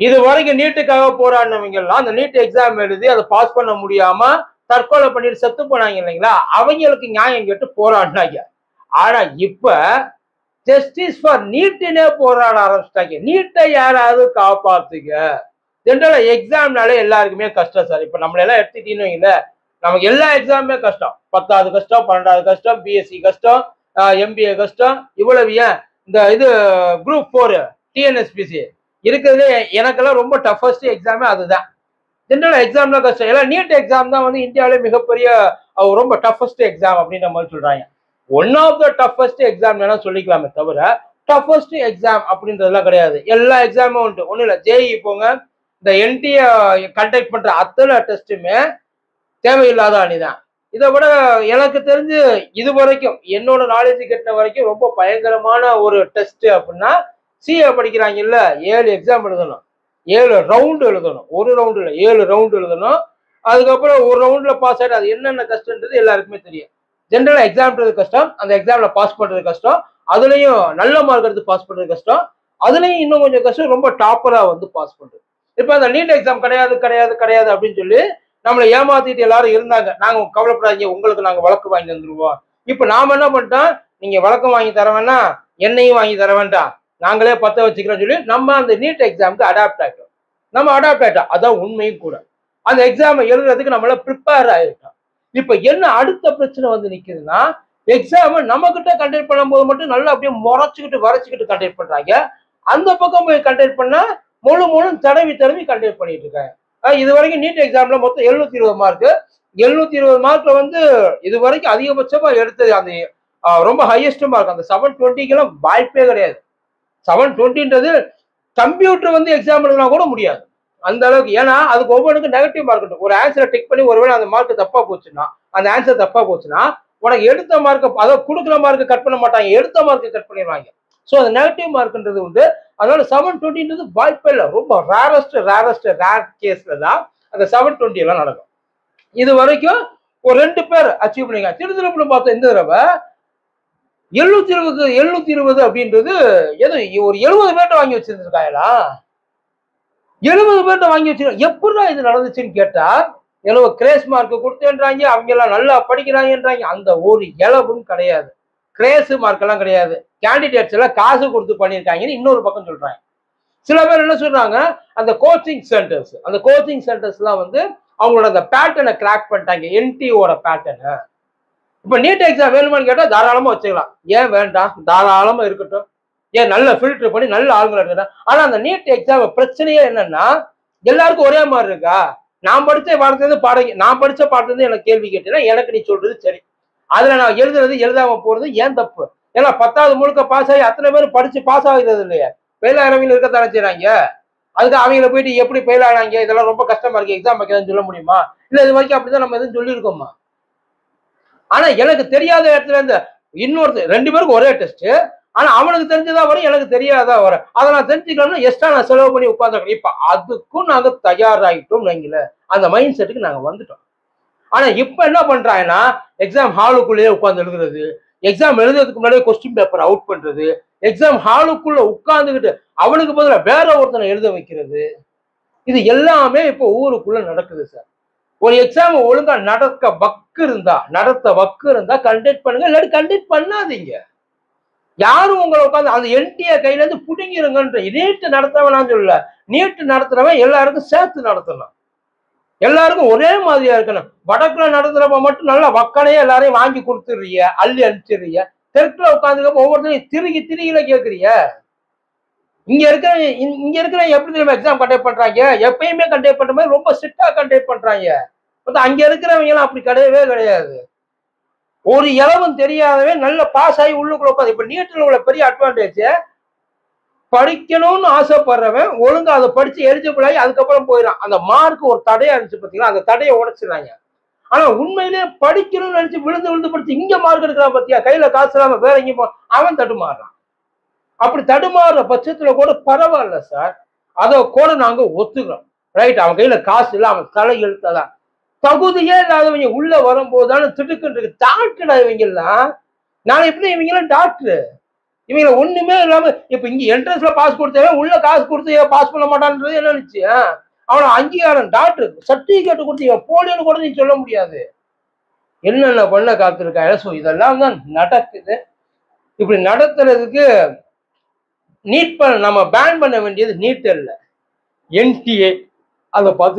இது வரைக்கும் நீட்டுக்காக போராடினவங்க எல்லாம் அந்த நீட் எக்ஸாம் எழுதி அதை பாஸ் பண்ண முடியாம தற்கொலை பண்ணிட்டு செத்து போனாங்க இல்லைங்களா, அவங்களுக்கு நியாயம் கேட்டு போராடினாங்க. ஆனா இப்ப ஜஸ்டிஸ் ஃபார் நீட்டுனே போராட ஆரம்பிச்சிட்டாங்க. நீட்டை யாராவது காப்பாத்துங்க. ஜென்ரலா எக்ஸாம்னாலே எல்லாருக்குமே கஷ்டம் சார். இப்ப நம்மள எல்லாம் எடுத்துட்டீங்கன்னு, நமக்கு எல்லா எக்ஸாமுமே கஷ்டம். 10வது கஷ்டம், 12வது கஷ்டம், பிஎஸ்சி கஷ்டம், எம்பிஏ கஷ்டம், இவ்வளவு ஏன் இந்த இது குரூப் 4 டிஎன்எஸ்பிசி இருக்கிறதுலே எனக்கெல்லாம் ரொம்ப டஃபஸ்ட் எக்ஸாமே அதுதான். ஜென்ரலா எக்ஸாம்லாம் கஷ்டம். எல்லாம் நீட் எக்ஸாம் தான் வந்து இந்தியாவிலே மிகப்பெரிய ரொம்ப டஃபஸ்ட் எக்ஸாம் அப்படின்ற மாதிரி சொல்றாங்க. One of the toughest exam வேணா சொல்லிக்கலாமே தவிர டஃபஸ்ட் எக்ஸாம் அப்படின்றதுலாம் கிடையாது. எல்லா எக்ஸாமும் உண்டு. ஒன்றும் இல்லை, ஜேஇ போங்க, இந்த என்டிஏ கண்டக்ட் பண்ற அத்தனை டெஸ்ட்டுமே தேவையில்லாத அணிதான். இதை விட எனக்கு தெரிஞ்சு இது வரைக்கும் என்னோட நாலேஜ் கெட்டின வரைக்கும் ரொம்ப பயங்கரமான ஒரு டெஸ்ட் அப்படின்னா சிஏ படிக்கிறாங்க இல்ல, 7 எக்ஸாம் எழுதணும், 7 ரவுண்டு எழுதணும். ஒரு ரவுண்டு இல்லை, 7 ரவுண்டு எழுதணும். அதுக்கப்புறம் ஒரு ரவுண்ட்ல பாஸ் ஆகிட்டு அது என்னென்ன கஷ்டன்றது எல்லாருக்குமே தெரியும். ஜென்ரலா எக்ஸாம்ன்றது கஷ்டம், அந்த எக்ஸாம்ல பாஸ் பண்றது கஷ்டம், அதுலயும் நல்ல மார்க் எடுத்து பாஸ் பண்றது கஷ்டம், அதுலயும் இன்னும் கொஞ்சம் கஷ்டம் ரொம்ப டாப்பரா வந்து பாஸ் பண்றது. இப்ப அந்த நீட் எக்ஸாம் கிடையாது கிடையாது கிடையாது அப்படின்னு சொல்லி நம்மளை ஏமாத்திட்டு எல்லாரும் இருந்தாங்க. நாங்க கவலைப்படாதீங்க, உங்களுக்கு நாங்க வழக்கு வாங்கி தந்துருவோம். இப்ப நாம என்ன பண்ணிட்டோம், நீங்க வழக்கம் வாங்கி தர வேண்டாம், என்னையும் வாங்கி தர வேண்டாம், நாங்களே பத்த வச்சுக்கிறோம் சொல்லி நம்ம அந்த நீட் எக்ஸாமுக்கு அடாப்ட் ஆகிட்டோம். நம்ம அடாப்ட் ஆகிட்டோம், அதான் உண்மையும் கூட. அந்த எக்ஸாமை எழுதுறதுக்கு நம்மள ப்ரிப்பேர் ஆகிட்டோம். இப்ப என்ன அடுத்த பிரச்சனை வந்து நிக்குதுன்னா, எக்ஸாம் நம்ம கிட்ட கண்டக்ட் பண்ணும் போது மட்டும் நல்லா அப்படியே முறைச்சுக்கிட்டு வரைச்சுக்கிட்டு கண்டக்ட் பண்றாங்க. அந்த பக்கம் போய் கண்டக்ட் பண்ணா முழு தடவி தடவி கண்டக்ட் பண்ணிட்டு இருக்காங்க. இது வரைக்கும் நீட் எக்ஸாம்ல மொத்தம் 720 மார்க். 720 மார்க்ல வந்து இது வரைக்கும் அதிகபட்சமா எடுத்தது அந்த ரொம்ப ஹையஸ்ட் மார்க் அந்த 720 வாய்ப்பே கிடையாது. 720ன்றது கம்ப்யூட்டர் வந்து எக்ஸாம் எழுதினா கூட முடியாது அந்த அளவுக்கு. ஏன்னா அதுக்கு ஒவ்வொன்றுக்கும் நெகட்டிவ் மார்க் இருக்கும். ஒரு ஆன்சரை டிக் பண்ணி ஒருவேளை அந்த மார்க் தப்பா போச்சுன்னா, அந்த ஆன்சர் தப்பா போச்சுன்னா உனக்கு எடுத்த மார்க், அதாவது கொடுக்குற மார்க் கட் பண்ண மாட்டாங்க, எடுத்த மார்க் கட் பண்ணிடுவாங்க. ஸோ அந்த நெகட்டிவ் மார்க்ன்றது உண்டு. அதனால 720ன்றது வாய்ப்பே இல்லை. ரொம்ப ரேர் கேஸ்ல தான் அந்த 720 எல்லாம் நடக்கும். இது வரைக்கும் ஒரு 2 பேர் அச்சீவ் பண்ணிருக்காங்க. திருத்திருப்புல பார்த்தோம் இந்த தடவை 720 அப்படின்றது எது ஒரு 70 பேர்ட்ட வாங்கி வச்சிருந்திருக்காங்களா? 70 பேர்ட்ட வாங்கி வச்சிருக்காங்க. எப்படிதான் இது நடந்துச்சுன்னு கேட்டா, எவ்வளவு கிரேஸ் மார்க் கொடுத்தேன்றாங்க, அவங்க எல்லாம் நல்லா படிக்கிறாங்கன்றாங்க. அந்த ஒரு இலவும் கிடையாது. கிரேஸ் மார்க் எல்லாம் கிடையாது. கேண்டிடேட்ஸ் எல்லாம் காசு கொடுத்து பண்ணியிருக்காங்கன்னு இன்னொரு பக்கம் சொல்றாங்க. சில பேர் என்ன சொல்றாங்க, அந்த கோச்சிங் சென்டர்ஸ்லாம் வந்து அவங்களோட அந்த பேட்டர்னை கிராக் பண்ணிட்டாங்க, என்டிஓட பேட்டர்னை. இப்ப நீட் எக்ஸாம் வேணுமான்னு கேட்டா தாராளமா வச்சுக்கலாம். ஏன் வேண்டாம், தாராளமா இருக்கட்டும். ஏன் நல்ல ஃபில்டர் பண்ணி நல்ல ஆளுங்களை இருக்கட்டும். ஆனா அந்த நீட் எக்ஸாம் பிரச்சனையே என்னன்னா, எல்லாருக்கும் ஒரே மாதிரி இருக்கா? நான் படிச்ச பாடத்திலிருந்து எனக்கு கேள்வி கேட்டீங்கன்னா எனக்கு நீ சொல்றது சரி, அதுல நான் எழுதாம போறது ஏன் தப்பு? ஏன்னா 10வது முழுக்க பாஸ் ஆகி அத்தனை பேரும் படிச்சு பாஸ் ஆகுறது இல்லையா, ஃபெயில் ஆகிறவங்க இருக்கத்தானே செய்றாங்க. அதுக்கு அவங்கள போயிட்டு எப்படி ஃபெயில் ஆனாங்க, இதெல்லாம் ரொம்ப கஷ்டமா இருக்கு, எக்ஸாம் வைக்கிறதுன்னு சொல்ல முடியுமா? இல்ல இது வரைக்கும் அப்படிதான் நம்ம எதுவும் சொல்லியிருக்கோமா? ஆனா எனக்கு தெரியாத இடத்துல இருந்து இன்னொருத்தர் 2 பேருக்கு ஒரே டெஸ்ட், ஆனா அவனுக்கு தெரிஞ்சதா வரும், எனக்கு தெரியாதா வரும். அதை நான் தெரிஞ்சுக்கலாம்னா எக்ஸ்ட்ரா நான் செலவு பண்ணி உட்காந்துருக்கேன். இப்ப அதுக்கும் நாங்க தயாராகிட்டோம் வைங்கள, அந்த மைண்ட் செட்டுக்கு நாங்க வந்துட்டோம். ஆனா இப்ப என்ன பண்றாங்கன்னா, எக்ஸாம் ஹாலுக்குள்ளேயே உட்கார்ந்து எழுதுறது, எக்ஸாம் எழுதுறதுக்கு முன்னாடியே கொஸ்டின் பேப்பர் அவுட் பண்றது, எக்ஸாம் ஹாலுக்குள்ள உட்கார்ந்துகிட்டு அவனுக்கு பதிலா வேற ஒருத்தனை எழுத வைக்கிறது, இது எல்லாமே இப்போ ஊருக்குள்ள நடக்குது சார். ஒரு எக்ஸாம் ஒழுங்கா நடத்த வக்கு இருந்தா கண்டக்ட் பண்ணுங்க, இல்லாட்டி கண்டக்ட் பண்ணாதீங்க. யாரும் உங்களை உட்காந்து அந்த என்டிஏ கையில இருந்து புடுங்கிருங்கன்ற. நீட் நடத்தவனான்னு சொல்லல, நீட் நடத்துறவன் எல்லாருக்கும் சேர்த்து நடத்தணும், எல்லாருக்கும் ஒரே மாதிரியா இருக்கணும். வடக்குல நடத்துறப்ப மட்டும் நல்லா வக்கனையே எல்லாரையும் வாங்கி கொடுத்துடுறிய, அள்ளி அனுப்பிச்சிடுறிய. தெற்குல உட்காந்துக்கப்ப ஒவ்வொருத்தரையும் திருகில கேட்கறிய. இங்க இருக்கிற எப்படி தெரியுமா எக்ஸாம் கண்டக்ட் பண்றாங்க? எப்பயுமே கண்டக்ட் பண்ற மாதிரி ரொம்ப ஸ்ட்ரிக்டா கண்டக்ட் பண்றாங்க. அங்க இருக்கிறவங்க எல்லாம் அப்படி கிடையவே கிடையாது. ஒரு இலவும் தெரியாதவன் நல்ல பாஸ் ஆகி உள்ளுக்குள்ள உட்காந்து. இப்ப நீட்ல உள்ள பெரிய அட்வான்டேஜ், படிக்கணும்னு ஆசைப்படுறவன் ஒழுங்கா அதை படிச்சு எலிஜிபிள் ஆகி அதுக்கப்புறம் போயிடான். அந்த மார்க் ஒரு தடையா இருந்துச்சு பாத்தீங்களா, அந்த தடையை உடைச்சிடறாங்க. ஆனா உண்மையிலேயே படிக்கணும்னு நினைச்சு விழுந்து படிச்சு இங்க மார்க் எடுக்கிறான் பாத்தியா, கையில காசு இல்லாம வேற எங்கேயும் அவன் தடுமாறுறான். அப்படி தடுமாறுற பட்சத்துல கூட பரவாயில்ல சார், அதை கூட நாங்க ஒத்துக்கிறோம். ரைட், அவன் கையில காசு இல்ல, அவன் தலை எழுத்ததான். தகுதியே இல்லாதவங்க உள்ள வரும்போதுதானே திடுக்குன்னு டாக்டர் இவங்க எல்லாம். நான் எப்படி இவங்க எல்லாம் டாக்டர்? இவங்கள ஒண்ணுமே இல்லாம இப்ப இங்க என்ட்ரன்ஸ்ல பாஸ் கொடுத்தவே உள்ள காசு கொடுத்து பாஸ் பண்ண மாட்டான்றது என்ன நினைச்சு அவனை அங்கீகாரம் டாக்டர் சர்டிபிகேட் கொடுத்து போலியோன்னு கூட நீ சொல்ல முடியாது. என்னென்ன பண்ண காத்திருக்காங்க. ஸோ இதெல்லாம் தான் நடக்குது. இப்படி நடத்துறதுக்கு நீட் நம்ம பேன் பண்ண வேண்டியது நீட் இல்ல, NTA. அதை பார்த்து